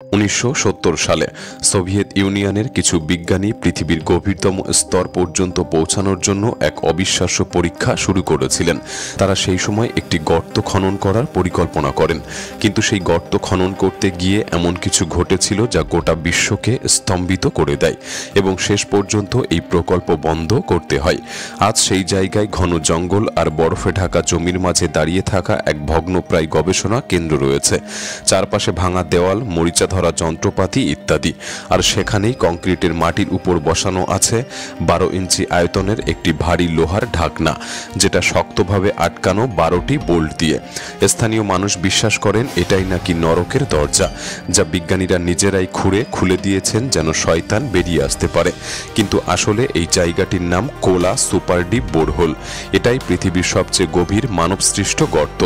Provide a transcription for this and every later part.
1970 সালে সোভিয়েত ইউনিয়নের কিছু বিজ্ঞানী পৃথিবীর গভীরতম স্তর পর্যন্ত পৌঁছানোর জন্য এক অবিশ্বাস্য পরীক্ষা শুরু করেছিলেন। তারা সেই সময় একটি গর্ত খনন করার পরিকল্পনা করেন, কিন্তু সেই গর্ত খনন করতে গিয়ে এমন কিছু ঘটেছিল যা গোটা বিশ্বকে স্তম্ভিত করে দেয় এবং শেষ পর্যন্ত এই প্রকল্প বন্ধ করতে হয়। আজ সেই জায়গায় ঘন জঙ্গল আর বরফে ঢাকা জমির মাঝে দাঁড়িয়ে থাকা এক ভগ্নপ্রায় গবেষণা কেন্দ্র রয়েছে। চারপাশে ভাঙা দেওয়াল, মরিচা ধরা যন্ত্রপাতি ইত্যাদি। আর সেখানেই কংক্রিটের মাটির উপর বসানো আছে 12 ইঞ্চি আয়তনের একটি ভারী লোহার ঢাকনা, যেটা শক্তভাবে আটকানো 12টি বোল্ট দিয়ে। স্থানীয় মানুষ বিশ্বাস করেন এটাই নাকি নরকের দরজা, যা বিজ্ঞানীরা নিজেরাই খুলে দিয়েছেন যেন শয়তান বেরিয়ে আসতে পারে। কিন্তু আসলে এই জায়গাটির নাম কোলা সুপার ডিপ বোরহোল। এটাই পৃথিবীর সবচেয়ে গভীর মানবসৃষ্ট গর্ত,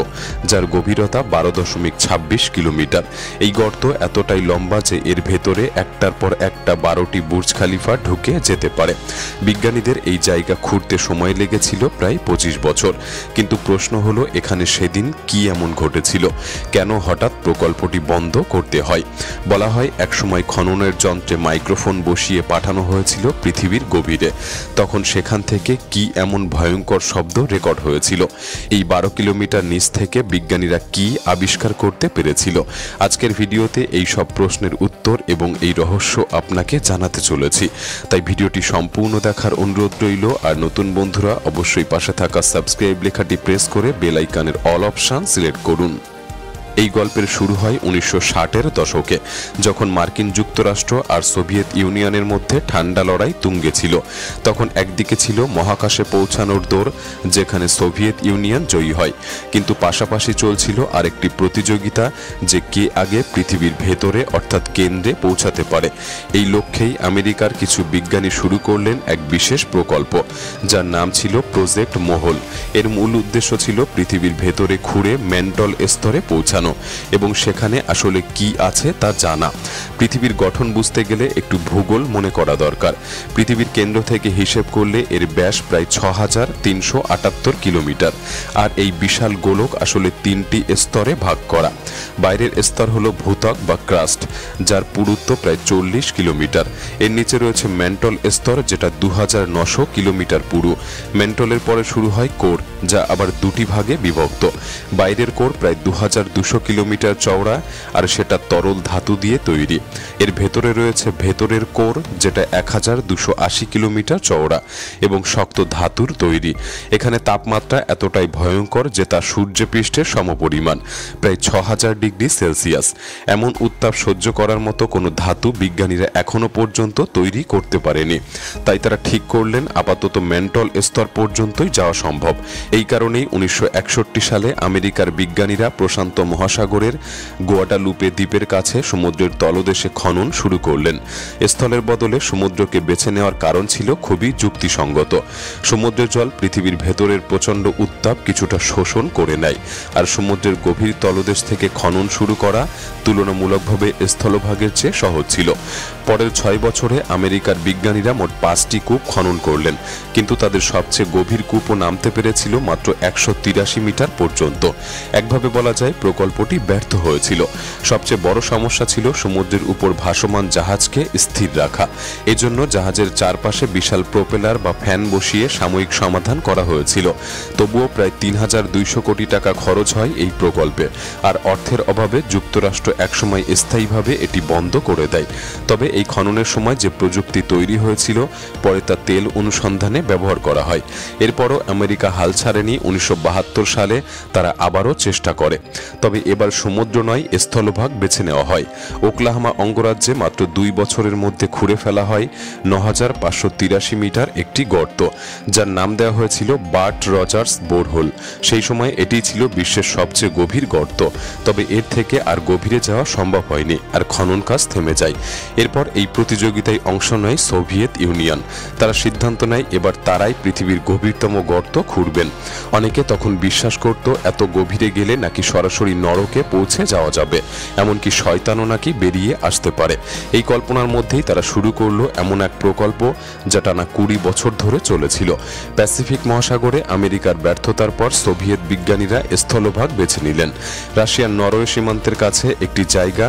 যার গভীরতা 12.26 কিলোমিটার। এই গর্ত এতটাই লম্বা যে এর ভেতরে একটার পর একটা 12টি বুর্জ খালিফা ঢুকে যেতে পারে। বিজ্ঞানীদের এই জায়গা খুঁড়তে সময় লেগেছিল প্রায় 25 বছর। কিন্তু প্রশ্ন হলো, এখানে সেদিন কি এমন ঘটেছিল? কেন হঠাৎ প্রকল্পটি বন্ধ করতে হয়? বলা হয় একসময় খননের যন্ত্রে মাইক্রোফোন বসিয়ে পাঠানো হয়েছিল পৃথিবীর গভীরে। তখন সেখান থেকে কি এমন ভয়ঙ্কর শব্দ রেকর্ড হয়েছিল? এই 12 কিলোমিটার নিচ থেকে বিজ্ঞানীরা কি আবিষ্কার করতে পেরেছিল? আজকের ভিডিওতে এই সব প্রশ্নের উত্তর এবং এই রহস্য আপনাকে জানাতে চলেছি। তাই ভিডিওটি সম্পূর্ণ দেখার অনুরোধ রইল। আর নতুন বন্ধুরা অবশ্যই পাশে থাকা সাবস্ক্রাইব লেখাটি প্রেস করে বেল আইকনের অল অপশন সিলেক্ট করুন। এই গল্পের শুরু হয় 1960-এর দশকে, যখন মার্কিন যুক্তরাষ্ট্র আর সোভিয়েত ইউনিয়নের মধ্যে ঠান্ডা লড়াই তুঙ্গে ছিল। তখন একদিকে ছিল মহাকাশে পৌঁছানোর দৌড়, যেখানে সোভিয়েত ইউনিয়ন জয়ী হয়, কিন্তু পাশাপাশি চলছিল আরেকটি প্রতিযোগিতা, যে কে আগে পৃথিবীর ভেতরে অর্থাৎ কেন্দ্রে পৌঁছাতে পারে। এই লক্ষ্যেই আমেরিকার কিছু বিজ্ঞানী শুরু করলেন এক বিশেষ প্রকল্প, যার নাম ছিল প্রজেক্ট মহল। এর মূল উদ্দেশ্য ছিল পৃথিবীর ভেতরে খুঁড়ে মেন্টল স্তরে পৌঁছানো এবং সেখানে আসলে কি আছে তা জানা। পৃথিবীর গঠন বুঝতে গেলে একটু ভূগোল মনে করা দরকার। পৃথিবীর কেন্দ্র থেকে হিসেব করলে এর ব্যাস প্রায় 6378 কিলোমিটার। আর এই বিশাল গোলক আসলে 3টি স্তরে ভাগ করা। বাইরের স্তর হলো ভূত্বক বা ক্রাস্ট, যার পুরুত্ব প্রায় 40 কিলোমিটার। এর নিচে রয়েছে মেন্টল স্তর, যেটা 2900 কিলোমিটার পুরু। মেন্টলের পরে শুরু হয় কোর, যা আবার দুটি ভাগে বিভক্ত। বাইরের কোর প্রায় 2200 কিলোমিটার চওড়া, আর সেটা তরল ধাতু দিয়ে তৈরি। এর ভেতরে রয়েছে ভেতরের কোর, যেটা 1280 কিলোমিটার চওড়া এবং শক্ত ধাতুর তৈরি। এখানে তাপমাত্রা এতটাই ভয়ঙ্কর যে তা সূর্যপৃষ্ঠের সমপরিমাণ, প্রায় 6000 ডিগ্রি সেলসিয়াস। এমন উত্তাপ সহ্য করার মতো কোনো ধাতু বিজ্ঞানীরা এখনো পর্যন্ত তৈরি করতে পারেনি। তাই তারা ঠিক করলেন আপাতত মেন্টল স্তর পর্যন্তই যাওয়া সম্ভব। এই কারণেই 1961 সালে আমেরিকার বিজ্ঞানীরা প্রশান্ত মহাসাগরের গুয়াডালুপে দ্বীপের কাছে সমুদ্রের তলদেশে খনন শুরু করলেন। স্থলের বদলে সমুদ্রকে বেছে নেওয়ার কারণ ছিল খুবই যুক্তিসঙ্গত। সমুদ্রের জল পৃথিবীর ভেতরের প্রচণ্ড উত্তাপ কিছুটা শোষণ করে নেয়, আর সমুদ্রের গভীর তলদেশ থেকে খনন শুরু করা তুলনামূলকভাবে স্থলভাগের চেয়ে সহজ ছিল। পরের 6 বছরে আমেরিকার বিজ্ঞানীরা মোট 5টি কূপ খনন করলেন, কিন্তু তাদের সবচেয়ে গভীর কূপও নামতে পেরেছিল মাত্র 183 মিটার পর্যন্ত। একভাবে বলা যায় প্রকল্পটি ব্যর্থ হয়েছিল। সবচেয়ে বড় সমস্যা ছিল সমুদ্রের উপর ভাসমান জাহাজকে স্থির রাখা। এজন্য জাহাজের চারপাশে বিশাল প্রোপেলার বা ফ্যান বসিয়ে সাময়িক সমাধান করা হয়েছিল। তবুও প্রায় 3200 কোটি টাকা খরচ হয় এই প্রকল্পে। আর অর্থের অভাবে যুক্তরাষ্ট্র একসময় স্থায়ীভাবে এটি বন্ধ করে দেয়। তবে এই খননের সময় যে প্রযুক্তি তৈরি হয়েছিল, পরে তা তেল অনুসন্ধানে ব্যবহার করা হয়। এরপরও আমেরিকা হাল ছাড়েনি। 1972 সালে তারা আবারও চেষ্টা করে, তবে এবার সমুদ্র নয়, স্থলভাগ বেছে নেওয়া হয়। ওকলাহোমা অঙ্গরাজ্যে মাত্র 2 বছরের মধ্যে খুঁড়ে ফেলা হয় 9583 মিটার একটি গর্ত, যার নাম দেওয়া হয়েছিল বার্ট রজার্স বোরহোল। সেই সময় এটি ছিল বিশ্বের সবচেয়ে গভীর গর্ত। তবে এর থেকে আর গভীরে যাওয়া সম্ভব হয়নি, আর খনন কাজ থেমে যায়। এরপর এই প্রতিযোগিতায় অংশ নেয় সোভিয়েত ইউনিয়ন। তারা সিদ্ধান্ত নেয় এবার তারাই পৃথিবীর গভীরতম গর্ত খুঁড়বেন। অনেকে তখন বিশ্বাস করত এত গভীরে গেলে নাকি সরাসরি নরকে পৌঁছে যাওয়া যাবে, এমনকি শয়তানও নাকি বেরিয়ে আসতে পারে। এই কল্পনার মধ্যেই তারা শুরু করলো এমন এক প্রকল্প যা টানা 20 বছর ধরে চলেছিল। প্যাসিফিক মহাসাগরে আমেরিকার ব্যর্থতার পর সোভিয়েত বিজ্ঞানীরা স্থলভাগ বেছে নিলেন। রাশিয়ার নরওয়ে সীমান্তের কাছে একটি জায়গা,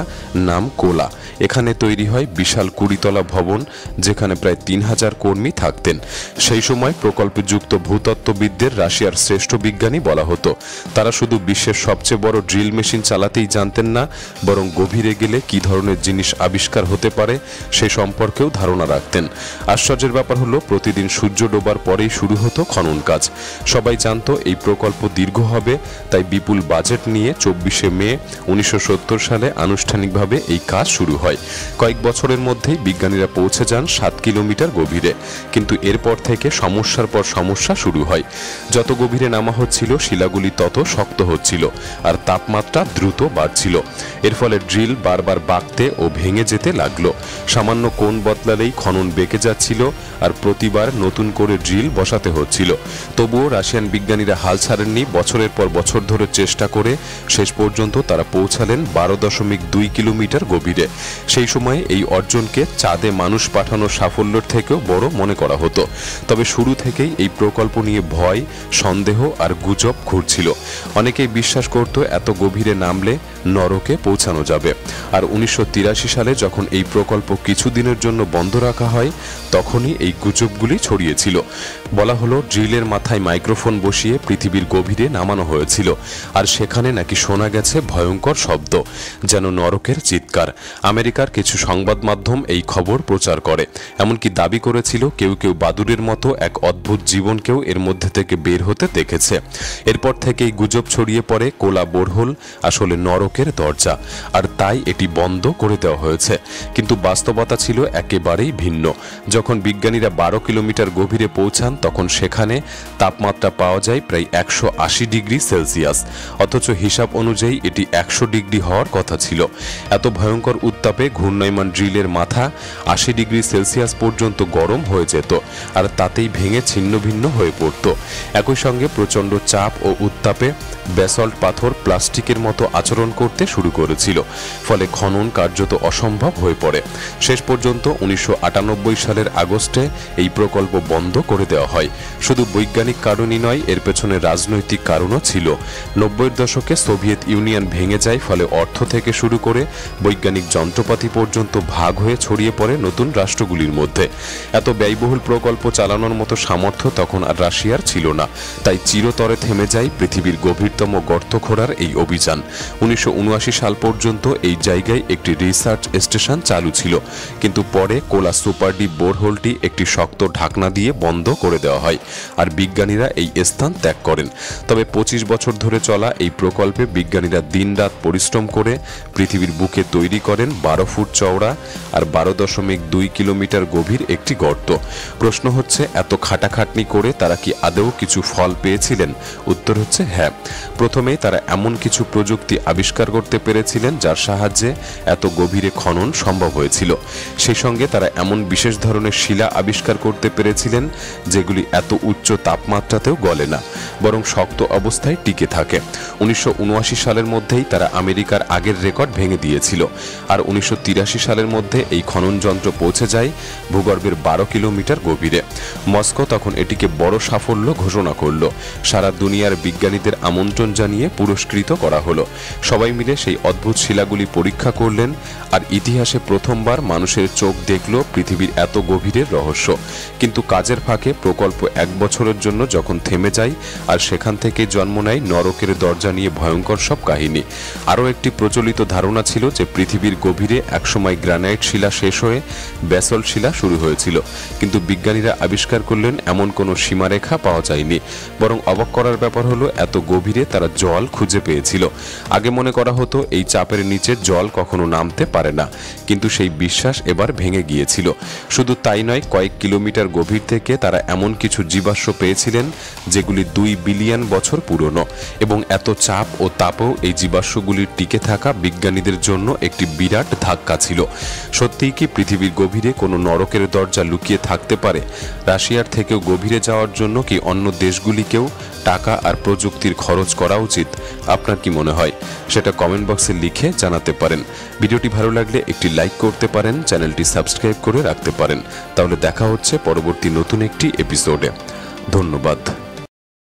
নাম কোলা। এখানে তৈরি হয় বিশাল 20 তলা ভবন, যেখানে প্রায় 3000 কর্মী থাকতেন। সেই সময় প্রকল্পে যুক্ত ভূতত্ত্ববিদদের রাশিয়ার শ্রেষ্ঠ বিজ্ঞানী বলা হতো। তারা শুধু বিশ্বের সবচেয়ে বড় ড্রিল মেশিন চালাতেই জানতেন না, বরং গভীরে গেলে কি ধরনের জিনিস আবিষ্কার হতে পারে সে সম্পর্কেও ধারণা রাখতেন। আশ্চর্যের ব্যাপার হলো, প্রতিদিন সূর্য ডোবার পরেই শুরু হতো খনন কাজ। সবাই জানত এই প্রকল্প দীর্ঘ হবে, তাই বিপুল বাজেট নিয়ে 24শে মে 1970 সালে আনুষ্ঠানিকভাবে এই কাজ শুরু হয়। কয়েক বছরের মধ্যেই বিজ্ঞানীরা পৌঁছে যান 7 কিলোমিটার গভীরে। কিন্তু এরপর থেকে সমস্যার পর সমস্যা শুরু হয়। যত গভীরে নামা হচ্ছিল, শিলাগুলি তত শক্ত হচ্ছিল আর তাপমাত্রা দ্রুত বাড়ছিল। এর ফলে ড্রিল বারবার বাঁকতে ও ভেঙে যেতে লাগলো। সামান্য কোণ বদলালেই খনন বেঁকে যাচ্ছিল আর প্রতিবার নতুন করে ড্রিল বসাতে হচ্ছিল। তবুও রাশিয়ান বিজ্ঞানীরা হাল ছাড়েননি। বছরের পর বছর ধরে চেষ্টা করে শেষ পর্যন্ত তারা পৌঁছালেন 12.2 কিলোমিটার গভীরে। সেই সময়ে এই অর্জনকে চাঁদে মানুষ পাঠানোর সাফল্যের থেকেও বড় মনে করা হতো। তবে শুরু থেকেই এই প্রকল্প নিয়ে ভয়, সন্দেহ আর গুজব ঘুরছিল। অনেকেই বিশ্বাস করত এত গভীরে নামলে নরকে পৌঁছানো যাবে। আর 1983 সালে যখন এই প্রকল্প কিছুদিনের জন্য বন্ধ রাখা হয়, তখনই এই গুজবগুলি ছড়িয়েছিল। বলা হলো ড্রিলের মাথায় মাইক্রোফোন বসিয়ে পৃথিবীর গভীরে নামানো হয়েছিল, আর সেখানে নাকি শোনা গেছে ভয়ঙ্কর শব্দ, যেন নরকের চিৎকার। আমেরিকার কিছু সংবাদ মাধ্যম এই খবর প্রচার করে, এমনকি দাবি করেছিল কেউ কেউ বাদুড়ের মতো এক অদ্ভুত জীবনকেও এর মধ্যে থেকে বের হতে দেখেছে। এরপর থেকেই গুজব ছড়িয়ে পড়ে কোলা বোরহোল আসলে নরকের দরজা, আর তাই এটি বন্ধ করে দেওয়া হয়েছে। কিন্তু বাস্তবতা ছিল একেবারেই ভিন্ন। যখন বিজ্ঞানীরা 12 কিলোমিটার গভীরে পৌঁছান, তখন সেখানে তাপমাত্রা পাওয়া যায় প্রায় 180 ডিগ্রি সেলসিয়াস, অথচ হিসাব অনুযায়ী এটি 100 ডিগ্রি হওয়ার কথা ছিল। এত ভয়ঙ্কর উত্তাপে ঘূর্ণায়মান ড্রিলের মাথা 80 ডিগ্রি সেলসিয়াস পর্যন্ত গরম হয়ে যেত, আর তাতেই ভেঙে ছিন্ন ভিন্ন হয়ে পড়ত। একই সঙ্গে প্রচণ্ড চাপ ও উত্তাপে ব্যাসল্ট পাথর প্লাস্টিকের মতো আচরণ করতে শুরু করেছিল, ফলে খনন কার্যত অসম্ভব হয়ে পড়ে। শেষ পর্যন্ত 1998 সালের আগস্টে এই প্রকল্প বন্ধ করে দেওয়া হয়। শুধু বৈজ্ঞানিক কারণই নয়, এর পেছনে রাজনৈতিক কারণও ছিল। 90-এর দশকে সোভিয়েত ইউনিয়ন ভেঙে যায়, ফলে অর্থ থেকে শুরু করে বৈজ্ঞানিক যন্ত্রপাতি পর্যন্ত ভাগ হয়ে ছড়িয়ে পড়ে নতুন রাষ্ট্রগুলির মধ্যে। এত ব্যয়বহুল প্রকল্প চালানোর মতো সামর্থ্য তখন আর রাশিয়ার ছিল না, তাই চিরতরে থেমে যায় পৃথিবীর গভীরতম গর্ত খোঁড়ার এই অভিযান। 1979 সাল পর্যন্ত এই জায়গায় একটি রিসার্চ স্টেশন চালু ছিল, কিন্তু পরে কোলা সুপার ডিপ বোরহোলটি একটি শক্ত ঢাকনা দিয়ে বন্ধ করে দেওয়া হয়, আর বিজ্ঞানীরা এই স্থান ত্যাগ করেন। তবে 25 বছর ধরে চলা এই প্রকল্পে বিজ্ঞানীরা দিনরাত পরিশ্রম করে পৃথিবীর বুকে তৈরি করেন 12 ফুট চওড়া আর 12.2 কিলোমিটার গভীর একটি গর্ত। প্রশ্ন হচ্ছে, এত খাটাখাটনি করে তারা কি আদৌ কিছু ফল পেয়েছিলেন? উত্তর হচ্ছে হ্যাঁ। প্রথমেই তারা এমন কিছু প্রযুক্তি আবিষ্কার করতে পেরেছিলেন যার সাহায্যে এত গভীরে খনন সম্ভব হয়েছিল। সেই সঙ্গে তারা এমন বিশেষ ধরনের শিলা আবিষ্কার করতে পেরেছিলেন যেগুলি এত উচ্চ তাপমাত্রাতেও গলে না, বরং শক্ত অবস্থায় টিকে থাকে। 1979 সালের মধ্যেই তারা আমেরিকার আগের রেকর্ড ভেঙে দিয়েছিল, আর 1983 সালের মধ্যে এই খনন যন্ত্র পৌঁছে যায় ভূগর্ভের 12 কিলোমিটার গভীরে। মস্কো তখন এটিকে বড় সাফল্য ঘোষণা করল। সারা দুনিয়ার বিজ্ঞানীদের আমন্ত্রণ জানিয়ে পুরস্কৃত করা হলো। সবাই মিলে সেই অদ্ভুত শিলাগুলি পরীক্ষা করলেন, আর ইতিহাসে প্রথমবার মানুষের চোখ দেখল পৃথিবীর এত গভীরের রহস্য। কিন্তু কাজের ফাঁকে প্রকল্প 1 বছরের জন্য যখন থেমে যায়, আর সেখান থেকে জন্ম নেয় নরকের দরজা নিয়ে ভয়ঙ্কর সব কাহিনী। আরও একটি প্রচলিত ধারণা ছিল যে পৃথিবীর গভীরে একসময় গ্রানাইট শিলা শেষ হয়ে ব্যাসল্ট শিলা শুরু হয়েছিল, কিন্তু বিজ্ঞানীরা আবিষ্কার করলেন এমন কোনো সীমারেখা পাওয়া যায়নি। বরং অবাক করার ব্যাপার হলো, এত গভীরে তারা জল খুঁজে পেয়েছিল। আগে মনে করা হতো এই চাপের নিচে জল কখনো নামতে পারে না, কিন্তু সেই বিশ্বাস এবার ভেঙে গিয়েছিল। শুধু তাই নয়, কয়েক কিলোমিটার গভীর থেকে তারা এমন কিছু জীবাশ্ম পেয়েছিলেন যেগুলি 2 বিলিয়ন বছর পুরনো, এবং এত চাপ ও তাপেও এই জীবাশ্মগুলির টিকে থাকা বিজ্ঞানীদের জন্য একটি বিরাট ধাক্কা ছিল। সত্যিই কি পৃথিবীর গভীরে কোনো নরকের দরজা লুকিয়ে থাকতে পারে? রাশিয়ার থেকেও গভীরে যাওয়ার জন্য কি অন্য দেশ দেশগুলিকেও টাকা আর প্রযুক্তির খরচ করা উচিত? আপনার কি মনে হয় সেটা কমেন্ট বক্সে লিখে জানাতে পারেন। ভিডিওটি ভালো লাগলে একটি লাইক করতে পারেন, চ্যানেলটি সাবস্ক্রাইব করে রাখতে পারেন। তাহলে দেখা হচ্ছে পরবর্তী নতুন একটি এপিসোডে। ধন্যবাদ।